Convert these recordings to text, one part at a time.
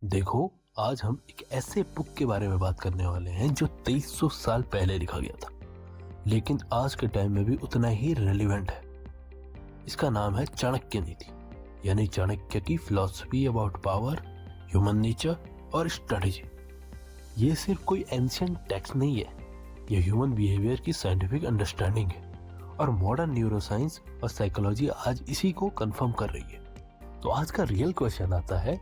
देखो, आज हम एक ऐसे बुक के बारे में बात करने वाले हैं जो 2300 साल पहले लिखा गया था, लेकिन आज के टाइम में भी उतना ही रेलिवेंट है। इसका नाम है चाणक्य नीति, यानी चाणक्य की philosophy about power, human nature और स्ट्रेटेजी। ये सिर्फ कोई एंशिएंट टेक्स्ट नहीं है, ये ह्यूमन बिहेवियर की साइंटिफिक अंडरस्टैंडिंग है और मॉडर्न न्यूरोसाइंस और साइकोलॉजी आज इसी को कंफर्म कर रही है। तो आज का रियल क्वेश्चन आता है,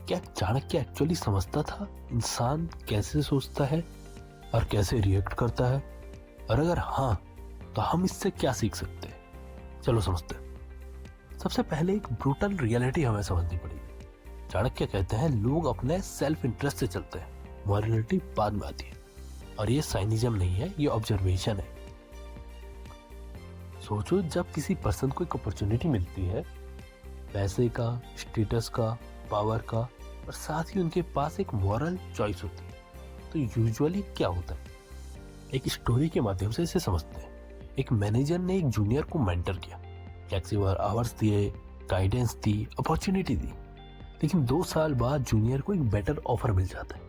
क्या चाणक्य एक्चुअली समझता था इंसान कैसे सोचता है और कैसे रिएक्ट करता है? और अगर हाँ, तो हम इससे क्या सीख सकते हैं? चलो समझते हैं। सबसे पहले एक ब्रूटल रियलिटी हमें समझनी पड़ेगी। चाणक्य कहते हैं लोग अपने सेल्फ इंटरेस्ट से चलते हैं, मॉरलिटी बाद में आती है। और ये साइनिज्म नहीं है, ये ऑब्जर्वेशन है। सोचो, जब किसी पर्सन को एक अपॉर्चुनिटी मिलती है, पैसे का, स्टेटस का, पावर का, और साथ ही उनके पास एक मॉरल चॉइस होती है, तो यूजुअली क्या होता है? एक स्टोरी के माध्यम से इसे समझते हैं। एक मैनेजर ने एक जूनियर को मेंटर किया, फ्लेक्सिबल आवर्स दिए, गाइडेंस दी, अपॉर्चुनिटी दी। लेकिन 2 साल बाद जूनियर को एक बेटर ऑफर मिल जाता है।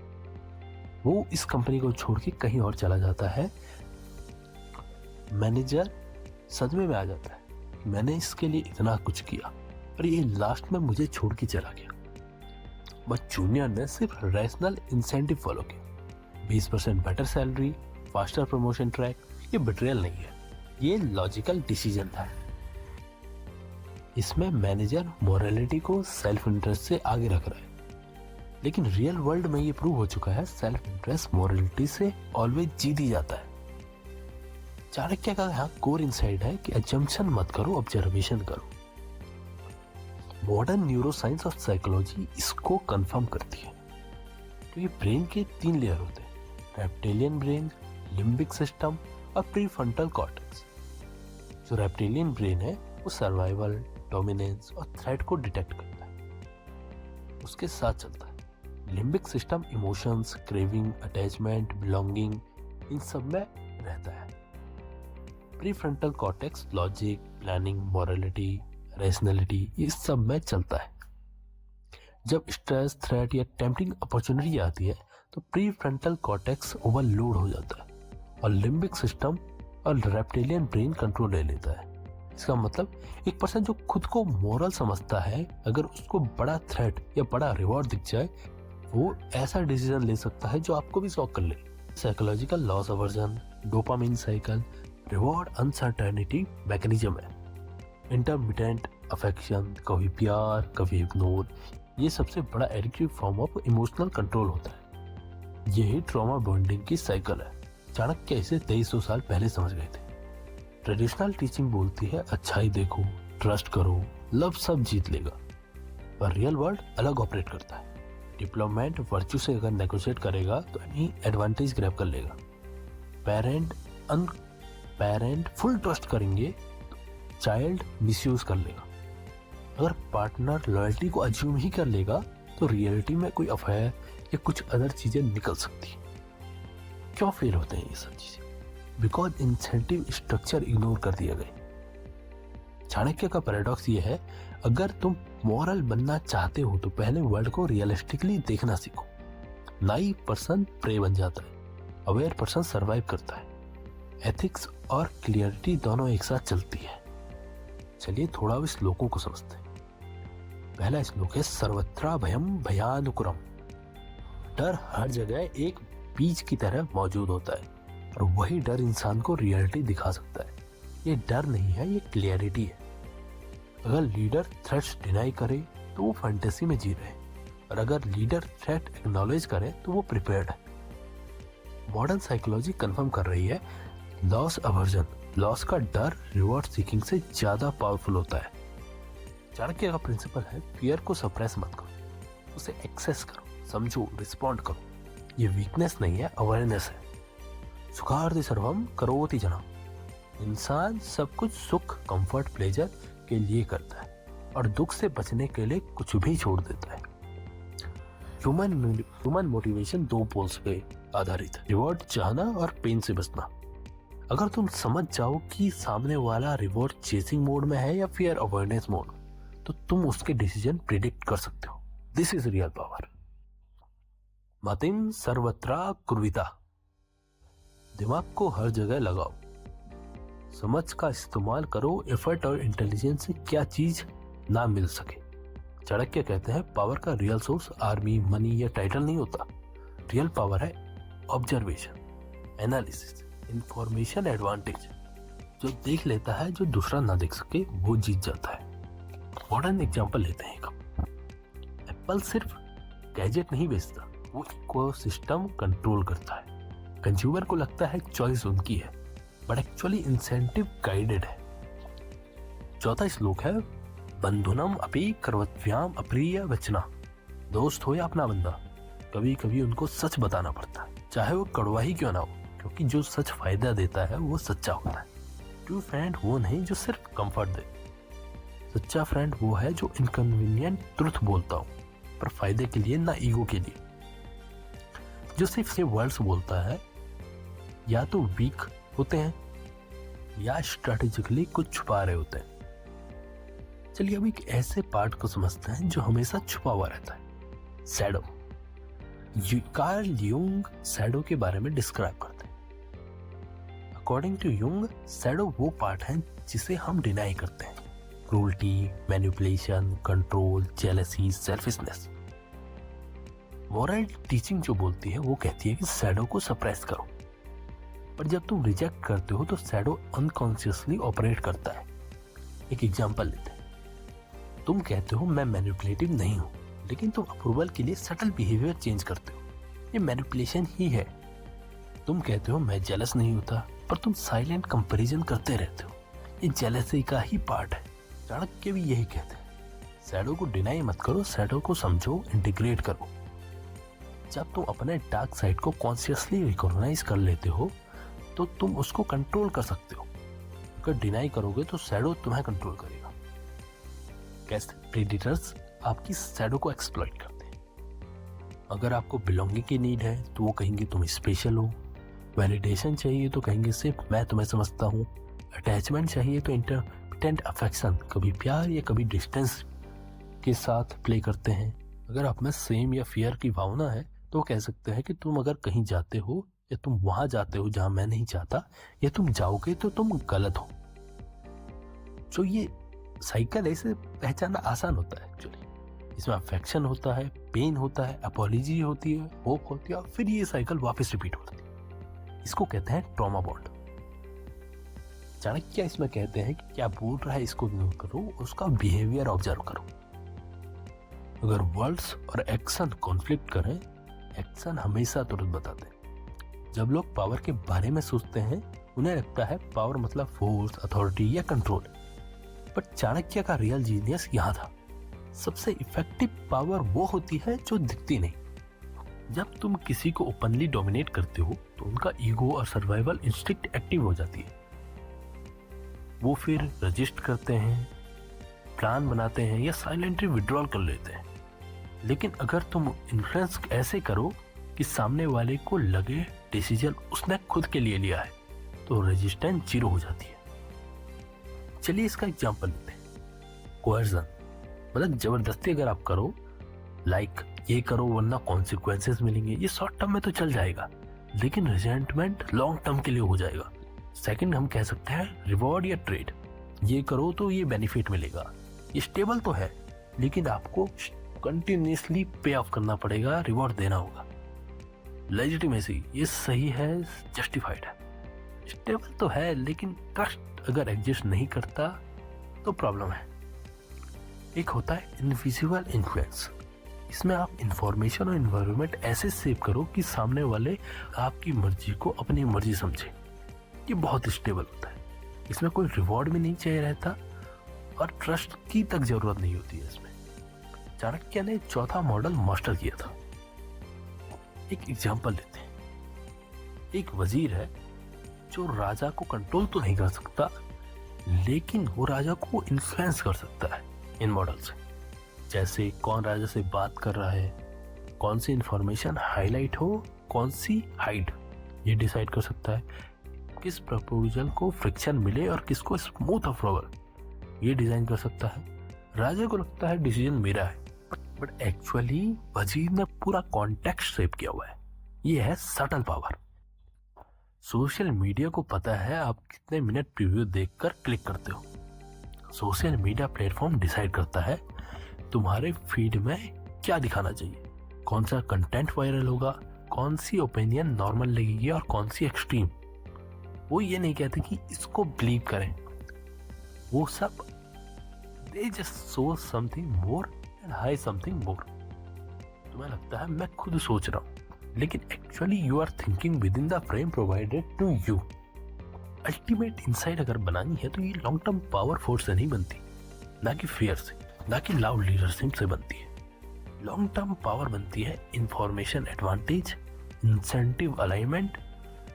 वो इस कंपनी को छोड़ के कहीं और चला जाता है। मैनेजर सदमे में आ जाता है, मैंने इसके लिए इतना कुछ किया और ये लास्ट में मुझे छोड़ के चला गया। बट जूनियर ने सिर्फ रैशनल इंसेंटिव फॉलो किया, 20% better salary, faster promotion track. ये बिट्रेयल नहीं है, ये लॉजिकल डिसीजन था। इसमें मैनेजर मोरालिटी को सेल्फ इंटरेस्ट से आगे रख रहा है। लेकिन रियल वर्ल्ड में ये प्रूव हो चुका है, सेल्फ इंटरेस्ट मोरालिटी से ऑलवेज जीत ही जाता है। चाणक्य का यहाँ कोर इनसाइट है कि अजम्पशन मत करो, ऑब्जर्वेशन करो। मॉडर्न न्यूरोसाइंस और साइकोलॉजी इसको कंफर्म करती है। तो ये ब्रेन के 3 लेयर होते हैं, रेप्टिलियन ब्रेन, लिम्बिक सिस्टम और प्रीफ्रंटल कॉर्टेक्स। जो रेप्टिलियन ब्रेन है वो सर्वाइवल, डोमिनेंस और थ्रेट को डिटेक्ट करता है, उसके साथ चलता है। Limbic system emotions, craving, attachment, belonging, इन सब में रहता है। Prefrontal cortex logic, planning, morality, rationality, ये सब में चलता है। जब स्ट्रेस, थ्रेट या टेम्पटिंग अपॉर्चुनिटी आती है तो प्रीफ्रंटल कॉर्टेक्स ओवरलोड हो जाता है और लिम्बिक सिस्टम और रेप्टिलियन ब्रेन कंट्रोल ले लेता है। इसका मतलब एक पर्सन जो खुद को मोरल समझता है, अगर उसको बड़ा थ्रेट या बड़ा रिवॉर्ड दिख जाए, वो ऐसा डिसीजन ले सकता है जो आपको भी शॉक कर ले। Psychological loss aversion, dopamine cycle, reward uncertainty mechanism है। इंटरमिटेंट अफेक्शन, कभी प्यार कभी इग्नोर, ये सबसे बड़ा addictive form of emotional control होता है। यही ट्रॉमा बॉन्डिंग की साइकिल है। चाणक्य इसे 2300 साल पहले समझ गए थे। ट्रेडिशनल टीचिंग बोलती है अच्छाई देखो, ट्रस्ट करो, लव सब जीत लेगा। पर रियल वर्ल्ड अलग ऑपरेट करता है। डिप्लोमेट वर्च्यू से अगर नेगोशिएट करेगा तो एनी एडवांटेज ग्रैब कर लेगा। पेरेंट फुल ट्रस्ट करेंगे, चाइल्ड मिसयूज कर लेगा। अगर पार्टनर लॉयल्टी को अज्यूम ही कर लेगा तो रियलिटी में कोई अफेयर या कुछ अदर चीजें निकल सकती हैं। क्यों फेल होते हैं ये सब चीजें? बिकॉज इंसेंटिव स्ट्रक्चर इग्नोर कर दिया गया। चाणक्य का पैराडॉक्स ये है, अगर तुम मॉरल बनना चाहते हो तो पहले वर्ल्ड को रियलिस्टिकली देखना सीखो। नाइव पर्सन प्रे बन जाता है, अवेयर पर्सन सर्वाइव करता है। एथिक्स और क्लियरिटी दोनों एक साथ चलती है। चलिए थोड़ा भी श्लोकों को समझते हैं। पहला श्लोक है, सर्वत्र भयम भयानुकुरम। डर हर जगह एक बीज की तरह मौजूद होता है और वही डर इंसान को रियलिटी दिखा सकता है। ये डर नहीं है, ये क्लियरिटी है। अगर लीडर थ्रेट्स डिनाई करे तो वो फैंटेसी में जी रहे, और अगर लीडर थ्रेट एक्नॉलेज करे तो वो प्रिपेयर्ड है। मॉडर्न साइकोलॉजी कंफर्म कर रही है, लॉस अवर्जन, लॉस का डर रिवॉर्ड सीकिंग से ज्यादा पावरफुल होता है। चाणक्य का प्रिंसिपल है, फियर को सप्रेस मत करो, उसे एक्सेस करो, समझो, रिस्पॉन्ड करो। ये वीकनेस नहीं है, अवेयरनेस है। सुखार्थ सर्वम करोति जन्म। इंसान सब कुछ सुख, कंफर्ट, प्लेजर के लिए करता है और दुख से बचने के लिए कुछ भी छोड़ देता है। ह्यूमन मोटिवेशन 2 पोल्स पे आधारित है, रिवॉर्ड चाहना और पेन से बचना। अगर तुम समझ जाओ कि सामने वाला रिवॉर्ड चेसिंग मोड में है या फियर अवेयरनेस मोड, तो तुम उसके डिसीजन प्रिडिक्ट कर सकते हो। This is real power. मतिम सर्वत्रा कुर्विता, दिमाग को हर जगह लगाओ, समझ का इस्तेमाल करो, एफर्ट और इंटेलिजेंस से क्या चीज ना मिल सके। चाणक्य कहते हैं पावर का रियल सोर्स आर्मी, मनी या टाइटल नहीं होता। रियल पावर है ऑब्जर्वेशन, एनालिसिस, इंफॉर्मेशन एडवांटेज। जो देख लेता है जो दूसरा ना देख सके वो जीत जाता है। मॉडर्न एग्जांपल लेते हैं। एप्पल सिर्फ गैजेट नहीं बेचता, वो इकोसिस्टम कंट्रोल करता है। कंज्यूमर को लगता है चॉइस उनकी है, बट एक्चुअली इंसेंटिव गाइडेड है। चौथा श्लोक है बंधुनम अपि कर्तव्याम अप्रिय वचना, दोस्त हो या अपना बंदा, कभी कभी उनको सच बताना पड़ता है, चाहे वो कड़वा ही क्यों ना हो, क्योंकि जो सच फायदा देता है वो सच्चा होता है। ट्रू फ्रेंड वो नहीं जो सिर्फ कंफर्ट दे, सच्चा फ्रेंड वो है जो इनकन्वीनियंट ट्रुथ बोलता हो पर फायदे के लिए ना ईगो के लिए। जो सिर्फ से वर्ड्स बोलता है या तो वीक होते हैं या स्ट्रेटेजिकली कुछ छुपा रहे होते हैं। चलिए अब एक ऐसे पार्ट को समझते हैं जो हमेशा छुपा हुआ रहता है, शैडो। कार्ल यूंग शैडो के बारे में डिस्क्राइब करते हैं। अकॉर्डिंग टू यूंग, शैडो वो पार्ट है जिसे हम डिनाई करते हैं। Cruelty, manipulation, control, jealousy, selfishness. Moral teaching जो बोलती है वो कहती है कि शैडो को सप्रेस करो, पर जब तुम रिजेक्ट करते हो तो शैडो अनकॉन्शियसली ऑपरेट करता है। एक एग्जांपल लेते हैं। तुम कहते हो मैं मैनिपुलेटिव नहीं हूं, लेकिन तुम अप्रूवल के लिए सटल बिहेवियर चेंज करते हो, ये मैनिपुलेशन ही है। तुम कहते हो मैं जेलस नहीं होता, पर तुम साइलेंट कंपैरिजन करते रहते हो, ये जेलसी का ही पार्ट है। चाणक्य भी यही कहते हैं, शैडो को डिनाई मत करो, शैडो को समझो, इंटीग्रेट करो। जब तुम अपने डार्क साइड को कॉन्शियसली रिकॉग्नाइज कर लेते हो तो तुम उसको कंट्रोल कर सकते हो। अगर डिनाई करोगे तो शैडो तुम्हें कंट्रोल करेगा। कैसे? प्रेडिटर्स आपकी शैडो को एक्सप्लॉइट करते हैं। अगर आपको बिलोंगिंग की नीड है तो वो कहेंगे तुम स्पेशल हो। वैलिडेशन चाहिए तो कहेंगे सिर्फ मैं तुम्हें समझता हूँ। अटैचमेंट चाहिए तो इंटरमिटेंट अफेक्शन, कभी प्यार या कभी डिस्टेंस के साथ प्ले करते हैं। अगर आप में सेम या फियर की भावना है तो वो कह सकते हैं कि तुम अगर कहीं जाते हो या तुम वहां जाते हो जहां मैं नहीं चाहता, या तुम जाओगे तो तुम गलत हो। जो ये साइकिल ऐसे पहचानना आसान होता है एक्चुअली। इसमें अफेक्शन होता है, पेन होता है, अपॉलॉजी होती है, होप होती है, और फिर ये साइकिल वापस रिपीट होती है। इसको कहते हैं ट्रॉमा बॉन्ड। चाणक्य इसमें कहते हैं कि क्या बोल रहा है इसको इग्नोर करो, उसका बिहेवियर ऑब्जर्व करो। अगर वर्ड्स और एक्शन कॉन्फ्लिक्ट करें, एक्शन हमेशा तुरंत बताते हैं। जब लोग पावर के बारे में सोचते हैं उन्हें लगता है पावर मतलब फोर्स, अथॉरिटी या कंट्रोल, पर चाणक्य का रियल जीनियस यहाँ था। सबसे इफेक्टिव पावर वो होती है जो दिखती नहीं। जब तुम किसी को ओपनली डोमिनेट करते हो तो उनका ईगो और सर्वाइवल इंस्टिंक्ट एक्टिव हो जाती है। वो फिर रजिस्ट करते हैं, प्लान बनाते हैं या साइलेंटली विड्रॉल कर लेते हैं। लेकिन अगर तुम इन्फ्लुएंस ऐसे करो कि सामने वाले को लगे डिसीजन उसने खुद के लिए लिया है, तो रेजिस्टेंस जीरो हो जाती है। चलिए इसका एग्जांपल लेते हैं। कोएर्जन मतलब जबरदस्ती अगर आप करो, लाइक ये करो वरना कॉन्सिक्वेंसेस मिलेंगे, ये शॉर्ट टर्म में तो चल जाएगा, लेकिन रिजेंटमेंट लॉन्ग टर्म के लिए हो जाएगा। सेकंड हम कह सकते हैं रिवॉर्ड या ट्रेड। ये करो तो ये बेनिफिट मिलेगा, ये स्टेबल तो है, लेकिन आपको कंटिन्यूसली पे ऑफ करना पड़ेगा, रिवॉर्ड देना होगा। लेजिटिमेसी, ये सही है, जस्टिफाइड है। स्टेबल तो है, लेकिन ट्रस्ट अगर एग्जिस्ट नहीं करता तो प्रॉब्लम है। एक होता है इनविजिबल इन्फ्लुएंस। इसमें आप इंफॉर्मेशन और एनवायरनमेंट ऐसे सेव करो कि सामने वाले आपकी मर्जी को अपनी मर्जी समझे। ये बहुत स्टेबल होता है, इसमें कोई रिवॉर्ड भी नहीं चाहिए रहता और ट्रस्ट की तक जरूरत नहीं होती है इसमें। चाणक्य ने चौथा मॉडल मास्टर किया था। एक एग्जांपल लेते हैं। एक वजीर है जो राजा को कंट्रोल तो नहीं कर सकता, लेकिन वो राजा को इन्फ्लुएंस कर सकता है इन मॉडल से। जैसे कौन राजा से बात कर रहा है, कौन सी इंफॉर्मेशन हाईलाइट हो, कौन सी हाइड, ये डिसाइड कर सकता है। किस प्रपोजल को फ्रिक्शन मिले और किसको स्मूथ अप्रूवल, ये डिजाइन कर सकता है। राजा को लगता है डिसीजन मेरा है, बट एक्चुअली वजीर ने पूरा कॉन्टेक्स्ट शेप किया हुआ है। ये है सटल पावर। सोशल मीडिया को पता है आप कितने मिनट प्रीव्यू देखकर क्लिक करते हो। सोशल मीडिया प्लेटफॉर्म डिसाइड करता है तुम्हारे फीड में क्या दिखाना चाहिए, कौन सा कंटेंट वायरल होगा, कौन सी ओपिनियन नॉर्मल लगेगी और कौन सी एक्सट्रीम। वो ये नहीं कहते कि इसको बिलीव करें, वो सब they just show something more and high something more. तुम्हें लगता है मैं खुद सोच रहा हूँ, लेकिन actually you are thinking within the frame provided to you. Ultimate insight अगर बनानी है तो ये लॉन्ग टर्म पावर फोर्स से नहीं बनती, ना कि फियर से, ना कि लाउड लीडरशिप से बनती है। लॉन्ग टर्म पावर बनती है इंफॉर्मेशन एडवांटेज, इंसेंटिव अलाइनमेंट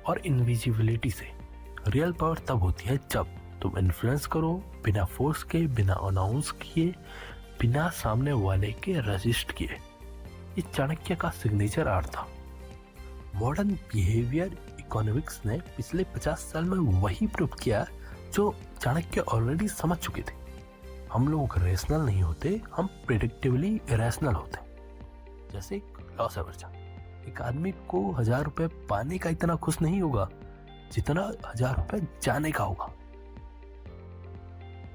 और इनविजिबिलिटी से। रियल पावर तब होती है जब तुम इन्फ्लुएंस करो बिना फोर्स के, बिना अनाउंस किए, बिना सामने वाले के रजिस्ट किए। ये चाणक्य का सिग्नेचर आर्ट था। मॉडर्न बिहेवियर इकोनॉमिक्स ने पिछले 50 साल में वही प्रूव किया जो चाणक्य ऑलरेडी समझ चुके थे। हम लोग रेशनल नहीं होते, हम प्रेडिक्टिवली इरेशनल होते। जैसे लॉस एवर्जन, एक आदमी को 1000 रुपए पाने का इतना खुश नहीं होगा जितना 1000 रुपए जाने का होगा।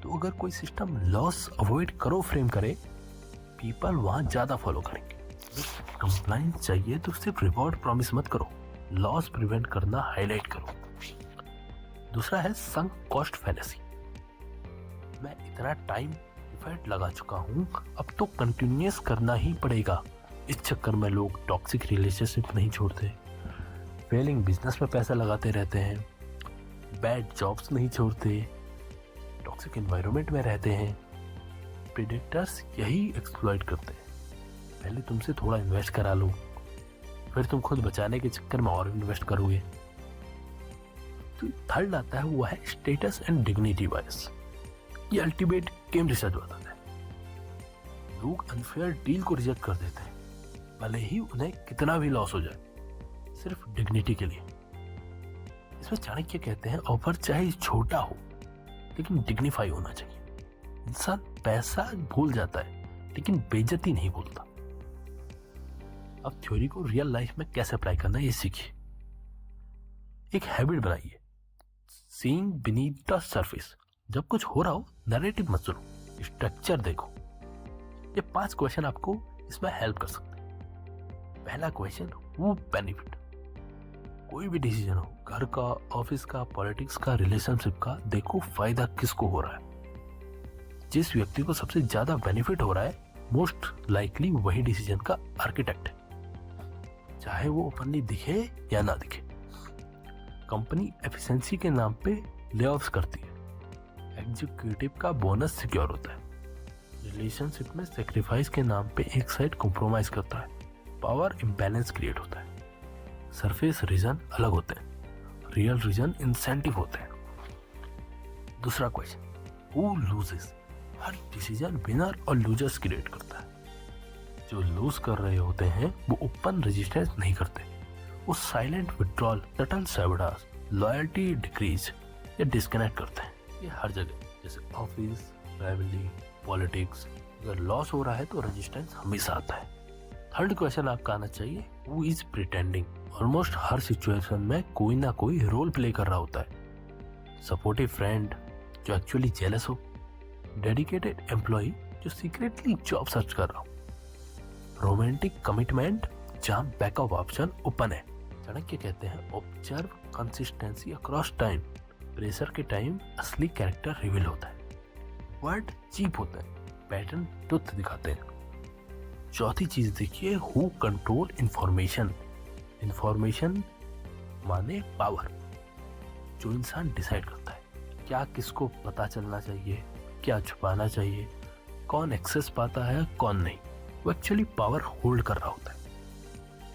तो अगर कोई सिस्टम लॉस अवॉइड करो फ्रेम करे, पीपल वहां ज्यादा फॉलो करेंगे। कंप्लाइंस चाहिए तो सिर्फ रिवॉर्ड प्रॉमिस मत करो, लॉस प्रिवेंट करना हाईलाइट करो। दूसरा है संक कॉस्ट फैलेसी। मैं इतना टाइम इफर्ट लगा चुका हूं, अब तो कंटिन्यूअस करना ही पड़ेगा। इस चक्कर में लोग टॉक्सिक रिलेशनशिप नहीं छोड़ते, फेलिंग बिजनेस में पैसा लगाते रहते हैं, बैड जॉब्स नहीं छोड़ते, टॉक्सिक एनवायरनमेंट में रहते हैं। प्रेडेटर्स यही एक्सप्लॉइट करते हैं। पहले तुमसे थोड़ा इन्वेस्ट करा लो, फिर तुम खुद बचाने के चक्कर में और इन्वेस्ट करोगे। तो थर्ड आता है, वो है स्टेटस एंड डिग्निटी बायस। ये अल्टीमेट गेम रिसर्च बताता है। लोग अनफेयर डील को रिजेक्ट कर देते हैं, भले ही उन्हें कितना भी लॉस हो जाए, सिर्फ डिग्निटी के लिए। इसमें चाणक्य कहते हैं ऑफर चाहे छोटा हो लेकिन डिग्निफाई होना चाहिए। इंसान पैसा भूल जाता है लेकिन बेइज्जती नहीं भूलता। अब थ्योरी को रियल लाइफ में कैसे अप्लाई करना है ये सीखिए। एक हैबिट बनाइए, सीइंग बीनीथ द सरफेस। जब कुछ हो रहा हो नैरेटिव मत सुनो, स्ट्रक्चर देखो। ये 5 क्वेश्चन आपको इसमें हेल्प कर सकते हैं। पहला क्वेश्चन, वो बेनिफिट। कोई भी डिसीजन हो, घर का, ऑफिस का, पॉलिटिक्स का, रिलेशनशिप का, देखो फायदा किसको हो रहा है। जिस व्यक्ति को सबसे ज्यादा बेनिफिट हो रहा है, मोस्ट लाइकली वही डिसीजन का आर्किटेक्ट है, चाहे वो ओपनली दिखे या ना दिखे। कंपनी एफिशिएंसी के नाम पे लेऑफ्स करती है, एग्जीक्यूटिव का बोनस सिक्योर होता है। रिलेशनशिप में सेक्रीफाइस के नाम पे एक साइड कॉम्प्रोमाइज करता है, पावर इम्बैलेंस क्रिएट होता है। सरफेस रीजन अलग होते हैं, रियल रीजन इंसेंटिव होते हैं। दूसरा question, who loses. Her decision winner और लूजर्स क्रिएट करता है। जो लूज कर रहे होते हैं वो ओपन रेजिस्टेंस नहीं करते, वो silent withdrawal, subtle sabotage, loyalty decrease या डिस्कनेक्ट करते हैं। ये हर जगह, जैसे ऑफिस, फैमिली, पॉलिटिक्स। अगर लॉस हो रहा है तो रेजिस्टेंस हमेशा आता है। थर्ड क्वेश्चन आपका आना चाहिए, who is pretending. Almost her situation में कोई ना कोई रोल प्ले कर रहा होता है। सपोर्टिव फ्रेंड जो एक्चुअली जेलस हो, डेडिकेटेड एम्प्लॉय जो सीक्रेटली जॉब सर्च कर रहा हो, रोमांटिक कमिटमेंट जहां बैकअप ऑप्शन ओपन है। चाणक्य कहते हैं observe consistency across time. Pressure के टाइम असली कैरेक्टर रिवील होता है। वर्ड चीप होता है, पैटर्न ट्रुथ दिखाते हैं। चौथी चीज देखिए, हु कंट्रोल इंफॉर्मेशन। इंफॉर्मेशन माने पावर। जो इंसान डिसाइड करता है क्या किसको पता चलना चाहिए, क्या छुपाना चाहिए, कौन एक्सेस पाता है कौन नहीं, वो एक्चुअली पावर होल्ड कर रहा होता है।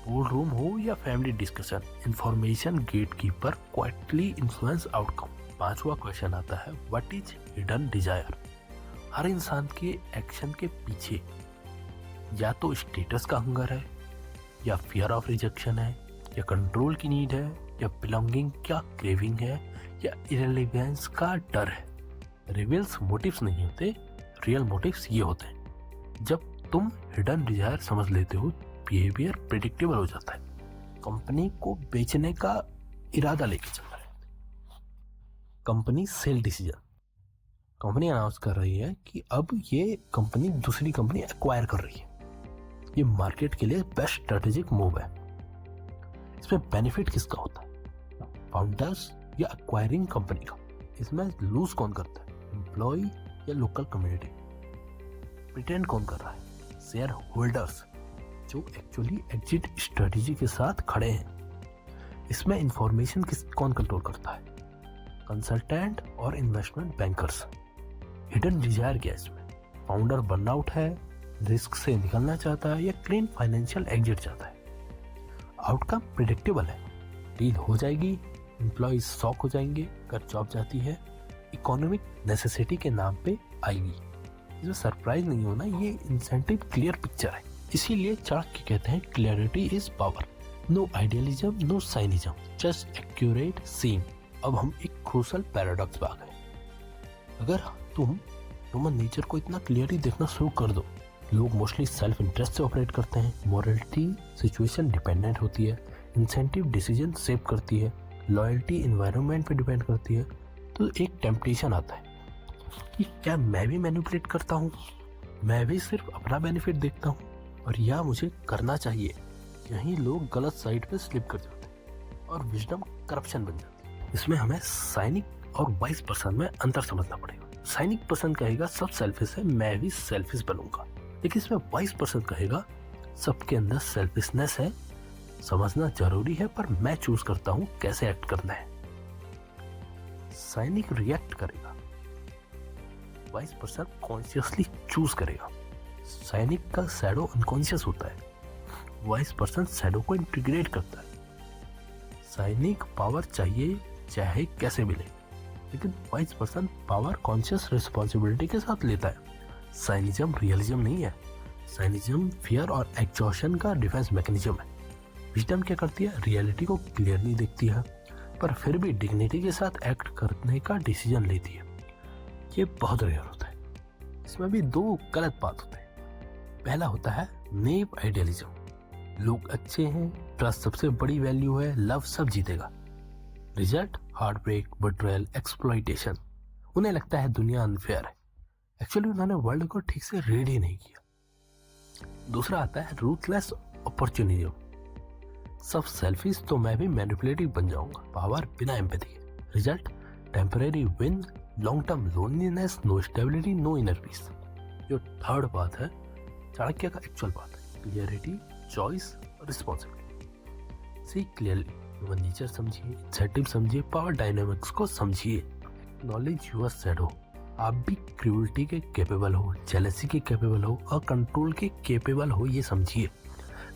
बोर्ड रूम हो या family discussion, information gatekeeper quietly influence outcome. 5वां क्वेश्चन आता है, व्हाट इज हिडन डिजायर। हर इंसान के एक्शन के पीछे या तो स्टेटस का हंगर है, या फियर ऑफ रिजेक्शन है, या कंट्रोल की नीड है, या बिलोंगिंग का क्रेविंग है, या इरेलीवेंस का डर है। रिवेल्स मोटिव्स नहीं होते, रियल मोटिव्स ये होते हैं। जब तुम हिडन डिजायर समझ लेते हो, बिहेवियर प्रेडिक्टेबल हो जाता है, कंपनी को बेचने का इरादा लेके चल रहा है। Company sell decision, company announce कर रही है कि अब ये कंपनी दूसरी कंपनी एक्वायर कर रही है। ये मार्केट के लिए बेस्ट स्ट्रेटेजिक मूव है। इसमें बेनिफिट किसका होता है, फाउंडर्स या एक्वायरिंग कंपनी का? इसमें लूज कौन करता है, एम्प्लॉय या लोकल कम्युनिटी? प्रिटेंड कौन कर रहा है, शेयर होल्डर्स जो एक्चुअली एग्जिट स्ट्रेटेजी के साथ खड़े हैं। इसमें इंफॉर्मेशन कौन कंट्रोल करता है, कंसल्टेंट और इन्वेस्टमेंट बैंकर्स। हिडन डिजायर क्या है इसमें, फाउंडर बर्नआउट है, रिस्क से निकलना चाहता है या क्लीन फाइनेंशियल एग्जिट चाहता है? आउटकम प्रिडिक्टेबल है, डील हो जाएगी, एम्प्लॉयज शॉक हो जाएंगे अगर जॉब जाती है, इकोनॉमिक नेसेसिटी के नाम पे आएगी। इसमें सरप्राइज नहीं होना, ये इंसेंटिव क्लियर पिक्चर है। इसीलिए चाणक्य कहते हैं clarity is power, no idealism no cynicism, just accurate scene. अब हम एक क्रूशल पैराडॉक्स पे आ गए। अगर तुम ह्यूमन नेचर को इतना क्लियरली देखना शुरू कर दो, लोग मोस्टली सेल्फ इंटरेस्ट से ऑपरेट करते हैं, मोरलिटी सिचुएशन डिपेंडेंट होती है, इंसेंटिव डिसीजन सेव करती है, लॉयल्टी इन्वायरमेंट पे डिपेंड करती है, तो एक टेम्पटेशन आता है कि क्या मैं भी मैनिपुलेट करता हूँ, मैं भी सिर्फ अपना बेनिफिट देखता हूँ, और या मुझे करना चाहिए। यहीं लोग गलत साइड पे स्लिप कर जाते हैं और विजडम करप्शन बन जाती है। इसमें हमें साइनिक और वाइस पर्सन में अंतर समझना पड़ेगा। साइनिक पर्सन कहेगा सब सेल्फिश है, मैं भी सेल्फिश बनूंगा, लेकिन इसमें वाइस पर्सन कहेगा सबके अंदर सेल्फिशनेस है, समझना जरूरी है, पर मैं चूज करता हूं कैसे एक्ट करना है। साइनिक रिएक्ट करेगा, वाइस पर्सन कॉन्शियसली चूज करेगा। साइनिक का शैडो अनकॉन्शियस होता है, वाइस पर्सन शैडो को इंटीग्रेट करता है। साइनिक पावर चाहिए चाहे कैसे मिले, लेकिन wise person power conscious responsibility के साथ लेता है। साइनिज्म रियलिज्म नहीं है, साइनिज्म फियर और एग्जॉशन का डिफेंस मैकेनिज्म है। विजडम क्या करती है, रियलिटी को क्लियरली देखती है, पर फिर भी डिग्निटी के साथ एक्ट करने का डिसीजन लेती है। ये बहुत रेयर होता है। इसमें भी दो गलत बात होते हैं। पहला होता है नेव आइडियलिज्म, लोग अच्छे हैं, ट्रस्ट सबसे बड़ी वैल्यू है, लव सब जीतेगा। Result heartbreak, betrayal, exploitation. उन्हें लगता है दुनिया अनफेयर है, एक्चुअली उन्होंने वर्ल्ड को ठीक से रीड ही नहीं किया। दूसरा आता है रूथलेस अपॉर्चुनिज्म, सब सेल्फिश तो मैं भी मैनिपुलेटिव बन जाऊंगा, पावर बिना एम्पैथी के। Result temporary win, long term loneliness, no stability, no inner peace. जो थर्ड बात है चाणक्य का एक्चुअल बात है, clarity, choice, responsibility. See clearly, human nature समझिए, इंसेंटिव समझिए, पावर डायनामिक्स को समझिए। नॉलेज यूर शैडो, आप भी क्रूरटी के कैपेबल हो, जेलसी के कैपेबल हो और कंट्रोल के कैपेबल हो, ये समझिए,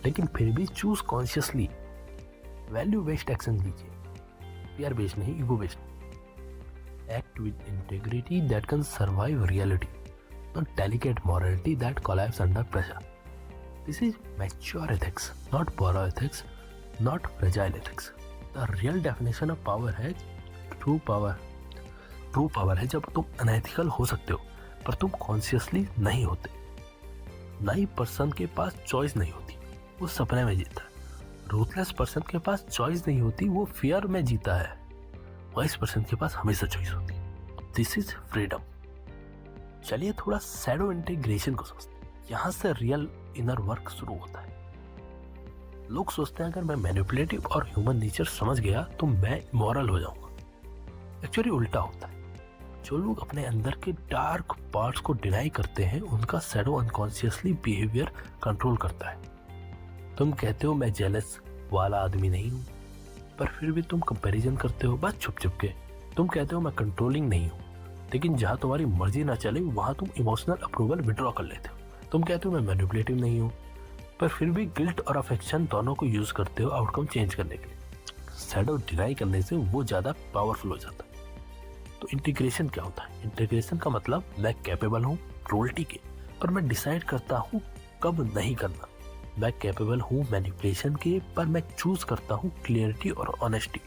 लेकिन फिर भी choose consciously. Value based action लीजिए, फियर बेस्ड नहीं, ego based. Act with integrity that can survive reality, not delicate morality that collapse under pressure. This is mature ethics, not borrow ethics, not fragile ethics. The real definition of power है true power. True power है जब तुम unethical हो सकते हो पर तुम consciously नहीं होते। नाइव पर्सन के पास चॉइस नहीं होती, वो सपने में जीता है। रूथलेस पर्सन के पास चॉइस नहीं होती, वो फियर में जीता है। वाइस पर्सन के पास हमेशा चॉइस होती है। This is freedom. चलिए थोड़ा शैडो इंटीग्रेशन को समझते हैं। यहाँ से रियल इनर वर्क शुरू होता है। लोग सोचते हैं अगर मैं मैनिपुलेटिव और ह्यूमन नेचर समझ गया तो मैं इमोरल हो जाऊंगा। एक्चुअली उल्टा होता है। जो लोग अपने अंदर के डार्क पार्ट्स को डिनाई करते हैं उनका शैडो अनकॉन्शियसली बिहेवियर कंट्रोल करता है। तुम कहते हो मैं जेलस वाला आदमी नहीं हूँ, पर फिर भी तुम कंपैरिजन करते हो बस छुप छुप के। तुम कहते हो मैं कंट्रोलिंग नहीं हूँ, लेकिन जहाँ तुम्हारी मर्जी ना चले वहाँ तुम इमोशनल अप्रूवल विड्रॉ कर लेते हो। तुम कहते हो मैं मैनिपुलेटिव नहीं हूँ, पर फिर भी गिल्ट और अफेक्शन दोनों को यूज करते हो आउटकम चेंज करने के लिए। शैडो डिनाई करने से वो ज़्यादा पावरफुल हो जाता है। तो इंटीग्रेशन क्या होता है? इंटीग्रेशन का मतलब मैं कैपेबल हूँ रोल्टी के, पर मैं डिसाइड करता हूँ कब नहीं करना। मैं कैपेबल हूँ मैनिपुलेशन के, पर मैं चूज करता हूँ क्लियरिटी और ऑनेस्टी।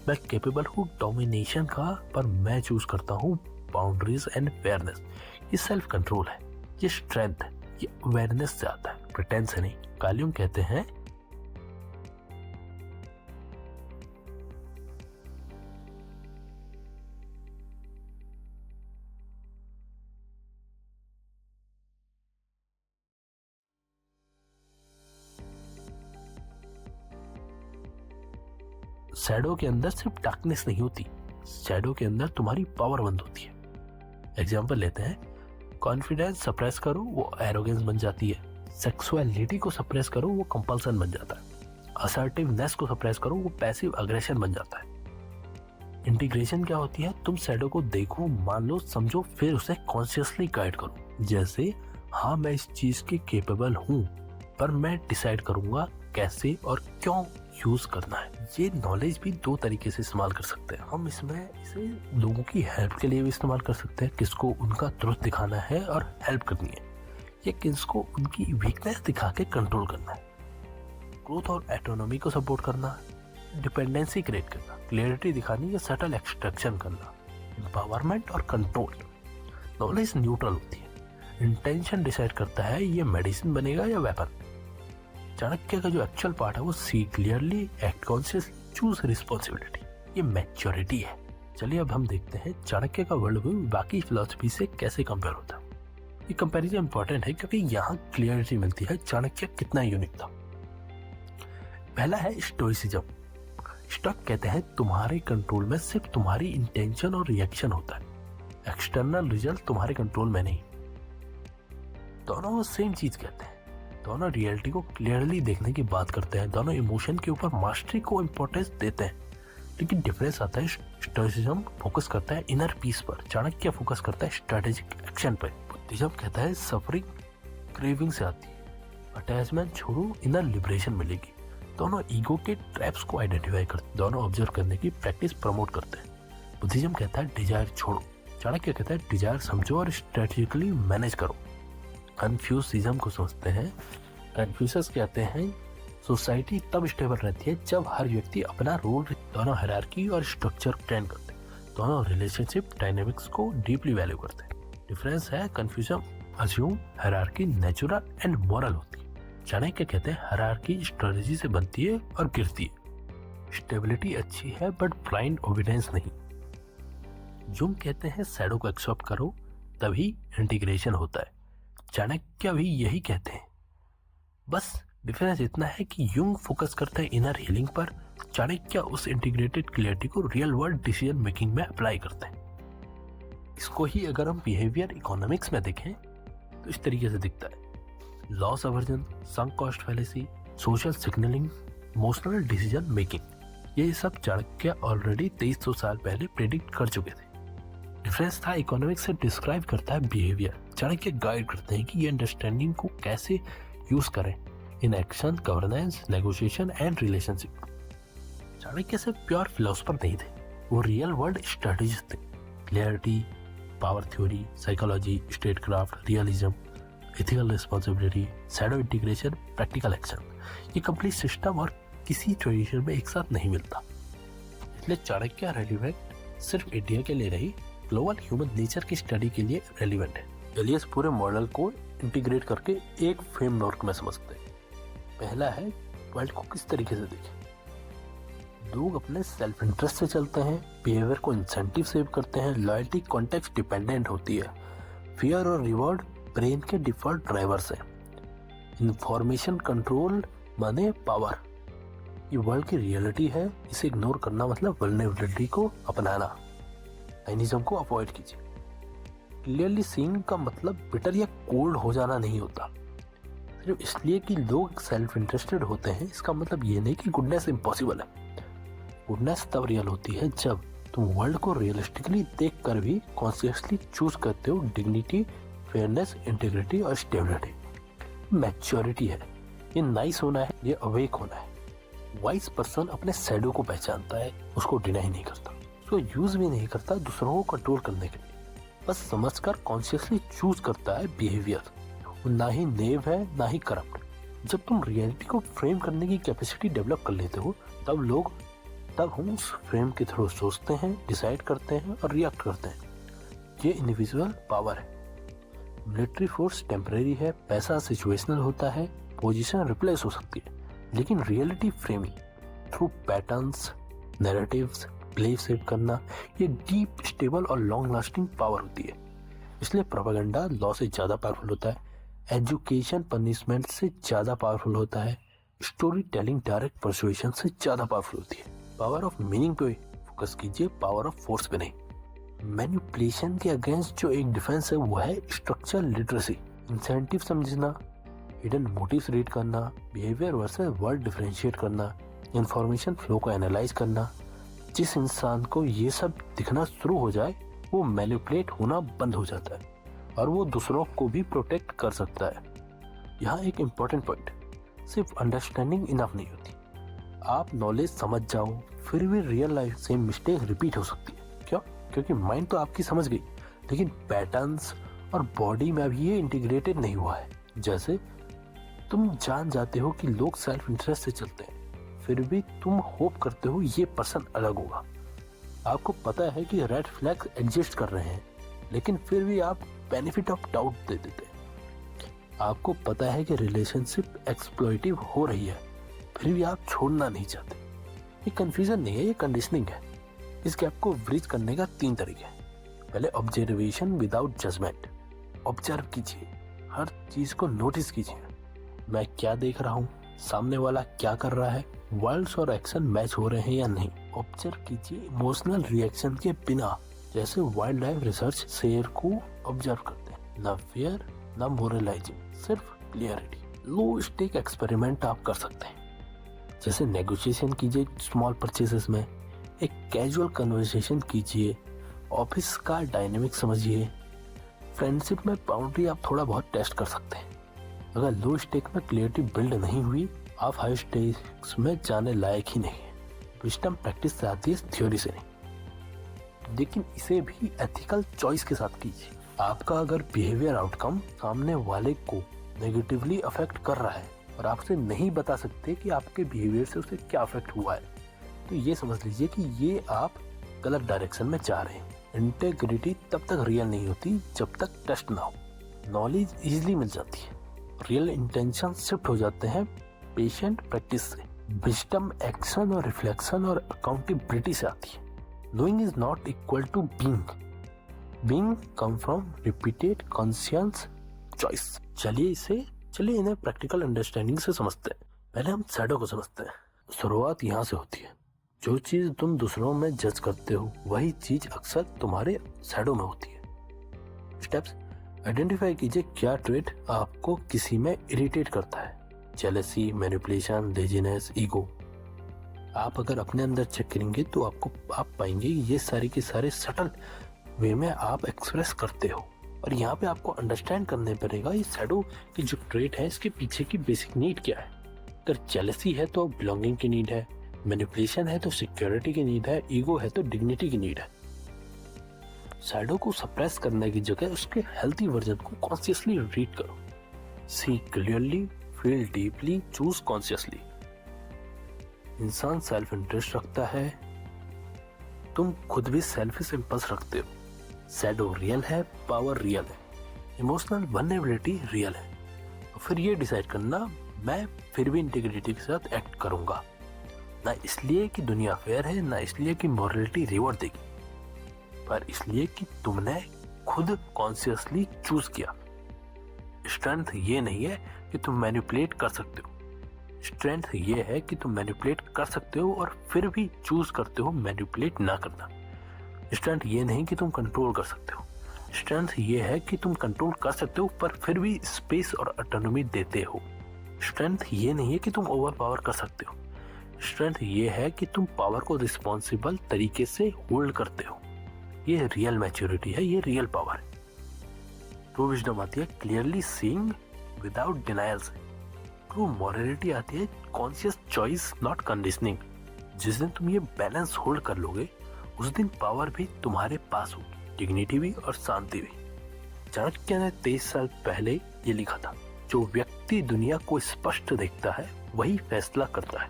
मैं कैपेबल हूँ डोमिनेशन का, पर मैं चूज करता हूँ बाउंड्रीज एंड फेयरनेस। ये सेल्फ कंट्रोल है, ये स्ट्रेंथ है, ये अवेयरनेस से आता है, प्रिटेंड से नहीं। कार्ल युंग कहते हैं शैडो के अंदर सिर्फ डार्कनेस नहीं होती, शैडो के अंदर तुम्हारी पावर बंद होती है। एग्जाम्पल लेते हैं, कॉन्फिडेंस सप्रेस करो वो एरोगेंस बन जाती है, सेक्सुअलिटी को सप्रेस करो वो कंपल्सन बन जाता है, असर्टिवनेस को सप्रेस करो वो पैसिव अग्रेशन बन जाता है। इंटीग्रेशन क्या होती है, तुम शैडो को देखो, मान लो, समझो, फिर उसे कॉन्शियसली गाइड करो। जैसे हाँ मैं इस चीज के केपेबल हूँ, पर मैं डिसाइड करूंगा कैसे और क्यों यूज करना है। ये नॉलेज भी दो तरीके से इस्तेमाल कर सकते हैं हम। इसे लोगों की हेल्प के लिए भी इस्तेमाल कर सकते हैं, किसको उनका ट्रुथ दिखाना है और हेल्प करनी है, या किसको उनकी वीकनेस दिखा के कंट्रोल करना है। ग्रोथ और ऑटोनॉमी को सपोर्ट करना, डिपेंडेंसी क्रिएट करना, क्लियरिटी दिखानी या सटल एक्सट्रैक्शन करना, एम्पावरमेंट और कंट्रोल। नॉलेज न्यूट्रल होती है, इंटेंशन डिसाइड करता है ये मेडिसिन बनेगा या वेपन। चाणक्य का जो एक्चुअल पार्ट है वो see clearly, act consciously, choose responsibility, ये मैच्योरिटी है। चलिए अब हम देखते हैं चाणक्य का वर्ल्ड व्यू बाकी फिलॉसफी से कैसे कंपेयर होता है। ये कंपैरिजन इंपॉर्टेंट है क्योंकि यहाँ क्लियरिटी मिलती है चाणक्य कितना यूनिक था। पहला है स्टोइसिज्म। स्टॉक कहते हैं तुम्हारे कंट्रोल में सिर्फ तुम्हारी इंटेंशन और रिएक्शन होता है, एक्सटर्नल रिजल्ट तुम्हारे कंट्रोल में नहीं। दोनों सेम चीज कहते हैं, दोनों रियलिटी को क्लियरली देखने की बात करते हैं, दोनों इमोशन के ऊपर मास्टरी को इम्पोर्टेंस देते हैं। लेकिन डिफरेंस आता है, स्टोइसिज्म फोकस करता है इनर पीस पर, चाणक्य फोकस करता है स्ट्रेटेजिक एक्शन पर। बुद्धिज्म कहता है सफरिंग क्रेविंग से आती है, अटैचमेंट छोड़ो इनर लिबरेशन मिलेगी। दोनों ईगो के ट्रैप्स को आइडेंटिफाई करते, दोनों ऑब्जर्व करने की प्रैक्टिस प्रमोट करते हैं। बुद्धिज्म कहता है डिजायर छोड़ो, चाणक्य कहता है डिजायर समझो और स्ट्रेटेजिकली मैनेज करो। कन्फ्यूसिज्म को समझते हैं, कन्फ्यूशस कहते हैं सोसाइटी तब स्टेबल रहती है जब हर व्यक्ति अपना रोल, दोनों हायरार्की और स्ट्रक्चर ट्रेन करते हैं, दोनों रिलेशनशिप डायनेमिक्स को डीपली वैल्यू करते हैं। डिफरेंस है, confusion assume hierarchy natural and moral होती है, चाणक्य कहते हैं हायरार्की स्ट्रेटजी से बनती है और गिरती है। स्टेबिलिटी अच्छी है बट ब्लाइंड ओबीडियंस नहीं। जुंग कहते हैं शैडो को एक्सेप्ट करो तभी इंटीग्रेशन होता है, चाणक्य भी यही कहते हैं। बस डिफरेंस इतना है कि युंग फोकस करते हैं इनर हीलिंग पर, चाणक्य उस इंटीग्रेटेड क्लियरिटी को रियल वर्ल्ड डिसीजन मेकिंग में अप्लाई करते हैं। इसको ही अगर हम बिहेवियर इकोनॉमिक्स में देखें तो इस तरीके से दिखता है, loss aversion, sunk cost fallacy, social signalling, emotional decision making, ये सब चाणक्य ऑलरेडी 2300 साल पहले प्रेडिक्ट कर चुके थे। डिफरेंस था, इकोनॉमिक्स से डिस्क्राइब करता है बिहेवियर, चाणक्य गाइड करते हैं कि ये अंडरस्टैंडिंग को कैसे यूज करें in action, governance, negotiation and relationship. Chanakya से प्योर फिलोसफर नहीं थे, वो रियल वर्ल्ड स्ट्रेटेजिस्ट थे। Clarity, power theory, psychology, statecraft, realism, ethical responsibility, shadow integration, practical action, ये कंप्लीट सिस्टम और किसी ट्रेडिशन में एक साथ नहीं मिलता। इसलिए चाणक्य रेलिवेंट सिर्फ इंडिया के लिए नहीं, ग्लोबल ह्यूमन नेचर की स्टडी के लिए रेलिवेंट है। चलिए इस पूरे मॉडल को इंटीग्रेट करके एक फ्रेमवर्क में समझते हैं। पहला है वर्ल्ड को किस तरीके से देखें। लोग अपने सेल्फ इंटरेस्ट से चलते हैं, बिहेवियर को इंसेंटिव सेव करते हैं, लॉयल्टी कॉन्टेक्स्ट डिपेंडेंट होती है, फियर और रिवॉर्ड ब्रेन के डिफॉल्ट ड्राइवर्स हैं, इंफॉर्मेशन कंट्रोल माने पावर, ये वर्ल्ड की रियलिटी है, इसे इग्नोर करना मतलब वल्नरेबिलिटी को अपनाना, साइनिज्म को अवॉइड कीजिए। क्लियरली सीइंग का मतलब बिटर या कोल्ड हो जाना नहीं होता, सिर्फ इसलिए कि लोग सेल्फ इंटरेस्टेड होते हैं इसका मतलब ये नहीं कि गुडनेस इम्पॉसिबल है। गुडनेस तब रियल होती है जब तुम वर्ल्ड को रियलिस्टिकली देख कर भी कॉन्शियसली चूज करते हो डिग्निटी, फेयरनेस, इंटीग्रिटी और स्टेबिलिटी। मैच्योरिटी है, ये नाइस होना है, ये अवेक होना है। वाइज पर्सन अपने शैडो को पहचानता है, उसको डिनाई नहीं करता, उसको यूज भी नहीं करता दूसरों को कंट्रोल करने के लिए, बस समझकर कॉन्शियसली चूज करता है बिहेवियर। ना ही नेव है ना ही करप्ट। जब तुम रियलिटी को फ्रेम करने की कैपेसिटी डेवलप कर लेते हो तब हम उस फ्रेम के थ्रू सोचते हैं, डिसाइड करते हैं और रिएक्ट करते हैं। ये इंडिविजुअल पावर है। मिलिट्री फोर्स टेम्परेरी है, पैसा सिचुएशनल होता है, पोजीशन रिप्लेस हो सकती है, लेकिन reality framing through patterns, narratives, belief set करना, ये डीप, स्टेबल और लॉन्ग लास्टिंग पावर होती है। इसलिए प्रोपेगेंडा लॉ से ज़्यादा पावरफुल होता है, एजुकेशन पनिशमेंट से ज़्यादा पावरफुल होता है, स्टोरी टेलिंग डायरेक्ट परसुएशन से ज़्यादा पावरफुल होती है। पावर ऑफ मीनिंग पे फोकस कीजिए, पावर ऑफ फोर्स पे नहीं। मैनिपुलेशन के अगेंस्ट जो एक डिफेंस है वो है स्ट्रक्चर लिटरेसी, इंसेंटिव समझना, हिडन मोटिव्स रीड करना, बिहेवियर वर्सेस वर्ड डिफरेंशिएट करना, इंफॉर्मेशन फ्लो को एनालाइज करना। जिस इंसान को ये सब दिखना शुरू हो जाए वो मैनिपुलेट होना बंद हो जाता है और वो दूसरों को भी प्रोटेक्ट कर सकता है। यहाँ एक इम्पोर्टेंट पॉइंट, सिर्फ अंडरस्टैंडिंग इनफ नहीं होती। आप नॉलेज समझ जाओ फिर भी रियल लाइफ से मिस्टेक रिपीट हो सकती है। क्यों? क्योंकि माइंड तो आपकी समझ गई, लेकिन पैटर्न्स और बॉडी में अभी ये इंटीग्रेटेड नहीं हुआ है। जैसे तुम जान जाते हो कि लोग सेल्फ इंटरेस्ट से चलते हैं, फिर भी तुम होप करते हो ये पर्सन अलग होगा। आपको पता है कि रेड फ्लैग एग्जिस्ट कर रहे हैं, लेकिन फिर भी आप बेनिफिट ऑफ डाउट दे देते हैं। आपको पता है कि रिलेशनशिप एक्सप्लॉइटिव हो रही है, फिर भी आप छोड़ना नहीं चाहते। ये कंफ्यूजन नहीं है, ये कंडीशनिंग है। इस गैप को ब्रिज करने का 3 तरीके हैं। पहले, ऑब्जर्वेशन विदाउट जजमेंट। ऑब्जर्व कीजिए, हर चीज को नोटिस कीजिए। मैं क्या देख रहा हूँ, सामने वाला क्या कर रहा है, वर्ड्स और एक्शन मैच हो रहे हैं या नहीं। ऑब्जर्व कीजिए इमोशनल रिएक्शन के बिना, जैसे वाइल्ड लाइफ रिसर्च शेर को ऑब्जर्व करते हैं। ना फियर ना मोरलाइजिंग, सिर्फ क्लियरिटी। लो स्टेक एक्सपेरिमेंट आप कर सकते हैं, जैसे नेगोशिएशन कीजिए स्मॉल परचेसेस में, एक कैजुअल कन्वर्सेशन कीजिए, ऑफिस का डायनेमिक समझिए। फ्रेंडशिप में बाउंड्री आप थोड़ा बहुत टेस्ट कर सकते हैं। अगर लो स्टेक में क्लियरिटी बिल्ड नहीं हुई, आप हाई स्टेक्स में जाने लायक ही नहीं है। विजडम प्रैक्टिस से आती है, थ्योरी से नहीं। लेकिन इसे भी एथिकल चॉइस के साथ कीजिए। आपका अगर बिहेवियर आउटकम सामने वाले को नेगेटिवली अफेक्ट कर रहा है और आपसे नहीं बता सकते कि आपके बिहेवियर से उसे क्या अफेक्ट हुआ है, तो ये समझ लीजिए कि ये आप गलत डायरेक्शन में जा रहे हैं। इंटेग्रिटी तब तक रियल नहीं होती जब तक टेस्ट ना हो। नॉलेज इजीली मिल जाती है, रियल इंटेंशन शिफ्ट हो जाते हैं पेशेंट प्रैक्टिस से। विजडम एक्शन और रिफ्लेक्शन और अकाउंटेबिलिटी से आती है। Knowing is not equal to being. Being come from repeated conscious choice. चलिए इन्हें प्रैक्टिकल अंडरस्टैंडिंग से समझते हैं। पहले हम शैडो को समझते हैं। शुरुआत यहाँ से होती है। जो चीज तुम दूसरों में जज करते हो, वही चीज अक्सर तुम्हारे शैडो में होती है। स्टेप्स, आइडेंटिफाई कीजिए क्या ट्रेट आपको किसी में इरिटेट करता है। Jealousy, manipulation, laziness, ego. आप अगर अपने अंदर चेक करेंगे तो आप पाएंगे ये सारे के सारे सटल वे में आप एक्सप्रेस करते हो। और यहाँ पे आपको अंडरस्टैंड करने पड़ेगा ये शैडो की जो ट्रेट है इसके पीछे की बेसिक नीड क्या है। अगर जेलसी है तो बिलोंगिंग की नीड है, मैनिपुलेशन है तो सिक्योरिटी की नीड है, ईगो है तो डिग्निटी की नीड है। शैडो को सप्रेस करने की जगह उसके हेल्थी वर्जन को कॉन्शियसली रीड करो। See clearly, feel deeply, choose consciously. इंसान सेल्फ इंटरेस्ट रखता है, तुम खुद भी सेल्फिश इंपल्स रखते हो। शैडो रियल है, पावर रियल है, इमोशनल वल्नरेबिलिटी रियल है। फिर ये डिसाइड करना, मैं फिर भी इंटीग्रिटी के साथ एक्ट करूंगा, ना इसलिए कि दुनिया फेयर है, ना इसलिए कि मॉरलिटी रिवॉर्ड देगी, पर इसलिए कि तुमने खुद कॉन्शियसली चूज किया। स्ट्रेंथ ये नहीं है कि तुम मैनिपुलेट कर सकते हो, स्ट्रेंथ ये है कि तुम मैनिपुलेट कर सकते हो और फिर भी चूज करते हो मैनिपुलेट ना करना। स्ट्रेंथ ये नहीं कि तुम कंट्रोल कर सकते हो, स्ट्रेंथ ये है कि तुम कंट्रोल कर सकते हो पर फिर भी स्पेस और ऑटोनॉमी देते हो। स्ट्रेंथ ये नहीं है कि तुम ओवर पावर कर सकते हो, स्ट्रेंथ ये है कि तुम पावर को रिस्पॉन्सिबल तरीके से होल्ड करते हो। ये रियल मैच्योरिटी है, ये रियल पावर है। ट्रू विजडम आती है clearly seeing without denials. True morality आती है कॉन्शियस चॉइस नॉट कंडीशनिंग। जिस दिन तुम ये बैलेंस होल्ड कर लोगे उस दिन पावर भी तुम्हारे पास होगी, डिग्निटी भी और शांति भी। चाणक्य ने 23 साल पहले ये लिखा था, जो व्यक्ति दुनिया को स्पष्ट देखता है वही फैसला करता है।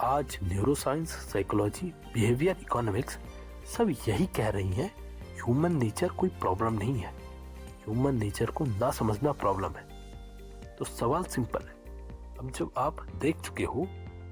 आज न्यूरोसाइंस, साइकोलॉजी, बिहेवियर इकोनॉमिक्स सब यही कह रही हैं, ह्यूमन नेचर कोई प्रॉब्लम नहीं है, ह्यूमन नेचर को ना समझना प्रॉब्लम है। तो सवाल सिंपल है, अब जब आप देख चुके हो